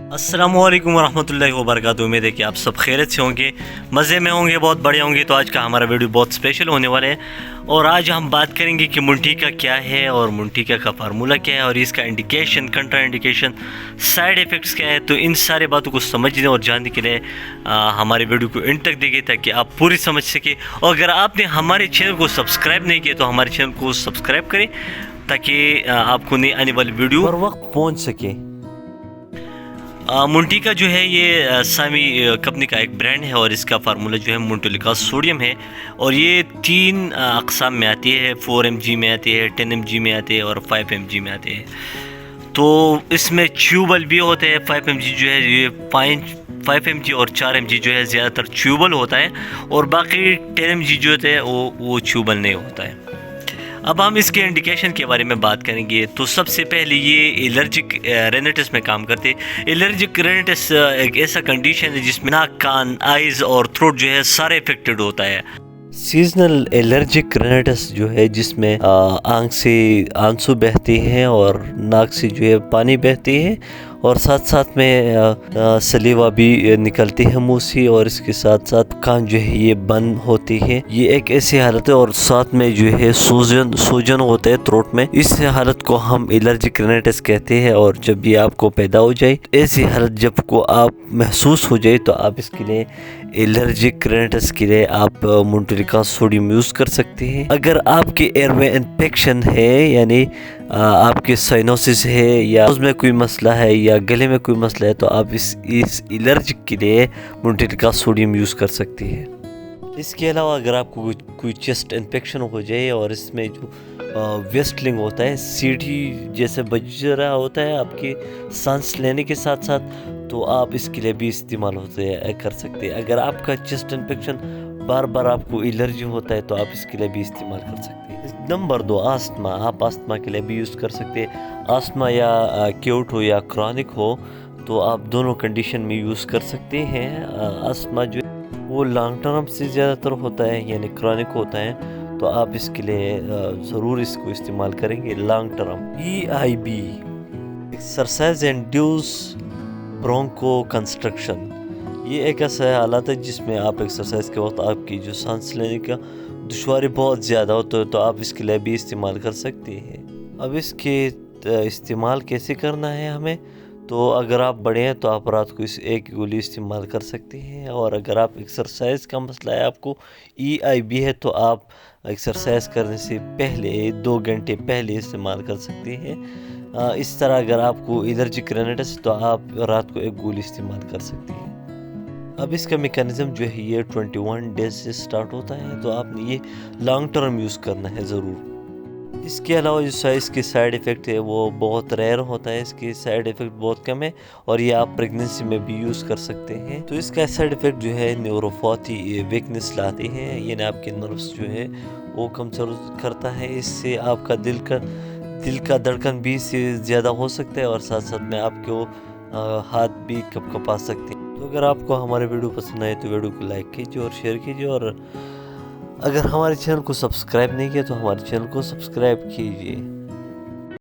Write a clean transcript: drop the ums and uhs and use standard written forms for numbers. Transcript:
अस्सलाम वालेकुम वरहमतुल्लाहि वबरकातुहू। उम्मीद है कि आप सब खैरियत से होंगे, मज़े में होंगे, बहुत बढ़िया होंगे। तो आज का हमारा वीडियो बहुत स्पेशल होने वाला है और आज हम बात करेंगे कि मुंटीका क्या है और मुंटीका का फार्मूला क्या है और इसका इंडिकेशन, कंट्रा इंडिकेशन, साइड इफ़ेक्ट्स क्या है। तो इन सारे बातों को समझने और जानने के लिए हमारे वीडियो को एंड तक देखिए ताकि आप पूरी समझ सके। और अगर आपने हमारे चैनल को सब्सक्राइब नहीं किया तो हमारे चैनल को सब्सक्राइब करें ताकि आपको नई आने वाली वीडियो हर वक्त पहुँच सके। मुंटीका जो है ये सामी कंपनी का एक ब्रांड है और इसका फार्मूला जो है मुंटोलिका सोडियम है और ये 3 अक़साम में आती है। 4 mg में आती है, 10 mg में आती है और 5 mg में आती है। तो इसमें च्यूबल भी होते हैं। 5 mg जो है ये 5 mg और 4 mg जो है ज़्यादातर च्यूबल होता है और बाकी 10 mg जो होते हैं वो च्यूबल नहीं होता है। अब हम इसके इंडिकेशन के बारे में बात करेंगे। तो सबसे पहले ये एलर्जिक रेनिटिस में काम करते हैं। एलर्जिक रेनिटिस एक ऐसा कंडीशन है जिसमें नाक, कान, आइज़ और थ्रोट जो है सारे इफेक्टेड होता है। सीजनल एलर्जिक रेनिटिस जो है जिसमें आंख से आंसू बहते हैं और नाक से जो है पानी बहते हैं और साथ साथ में सलीवा भी निकलती है मुंह से और इसके साथ साथ कान जो है ये बंद होती है। ये एक ऐसी हालत है और साथ में जो है सूजन होता है थ्रोट में। इस हालत को हम एलर्जिक रेनिटिस कहते हैं और जब ये आपको पैदा हो जाए, ऐसी हालत जब को आप महसूस हो जाए तो आप इसके लिए एलर्जिक रेनिटिस के लिए आप मुंटोलिका सोडियम यूज़ कर सकते हैं। अगर आपके एयरवे इन्फेक्शन है यानी आपके साइनोसिस है या उसमें कोई मसला है या गले में कोई मसला है तो आप इस एलर्जिक के लिए मुंटोलिका सोडियम यूज़ कर सकते हैं। इसके अलावा अगर आपको कोई चेस्ट इन्फेक्शन हो जाए और इसमें जो वेस्टलिंग होता है, सीढ़ी जैसे बज रहा होता है आपके सांस लेने के साथ साथ, तो आप इसके लिए भी इस्तेमाल कर सकते हैं। अगर आपका चेस्ट इन्फेक्शन बार बार आपको एलर्जी होता है तो आप इसके लिए भी इस्तेमाल कर सकते हैं। Number 2, asthma. आप आस्थमा के लिए भी यूज़ कर सकते हैं। आस्थमा या एक्यूट हो या क्रॉनिक हो तो आप दोनों कंडीशन में यूज़ कर सकते हैं। आस्थमा जो वो लॉन्ग टर्म से ज़्यादातर होता है यानी क्रॉनिक होता है तो आप इसके लिए ज़रूर इसको इस्तेमाल करेंगे long term. EIB, exercise induced bronchoconstriction. ये एक ऐसा हालत है जिसमें आप एक्सरसाइज के वक्त आपकी जो सांस लेने का दुश्वारी बहुत ज़्यादा होता है तो आप इसके लिए भी इस्तेमाल कर सकते हैं। अब इसके इस्तेमाल कैसे करना है हमें, तो अगर आप बड़े हैं तो आप रात को इस एक गोली इस्तेमाल कर सकते हैं और अगर आप एक्सरसाइज का मसला है, आपको EIB है, तो आप एक्सरसाइज करने से पहले 2 घंटे पहले इस्तेमाल कर सकते हैं। इस तरह अगर आपको एलर्जिक रेनिटिस तो आप रात को एक गोली इस्तेमाल कर सकते हैं। अब इसका मेकनिज़म जो है ये 21 डेज से स्टार्ट होता है तो आपने ये लॉन्ग टर्म यूज़ करना है ज़रूर। इसके अलावा जो इसके साइड इफ़ेक्ट है वो बहुत रेयर होता है, इसके साइड इफ़ेक्ट बहुत कम है और ये आप प्रेगनेंसी में भी यूज़ कर सकते हैं। तो इसका साइड इफ़ेक्ट जो है न्यूरोपैथी, वीकनेस लाते हैं, यानी आपके नर्व्स जो है वो कमज़ोर करता है। इससे आपका दिल का धड़कन भी से ज़्यादा हो सकता है और साथ साथ में आपके हाथ भी कँपा सकते हैं। तो अगर आपको हमारे वीडियो पसंद आए तो वीडियो को लाइक कीजिए और शेयर कीजिए और अगर हमारे चैनल को सब्सक्राइब नहीं किया तो हमारे चैनल को सब्सक्राइब कीजिए।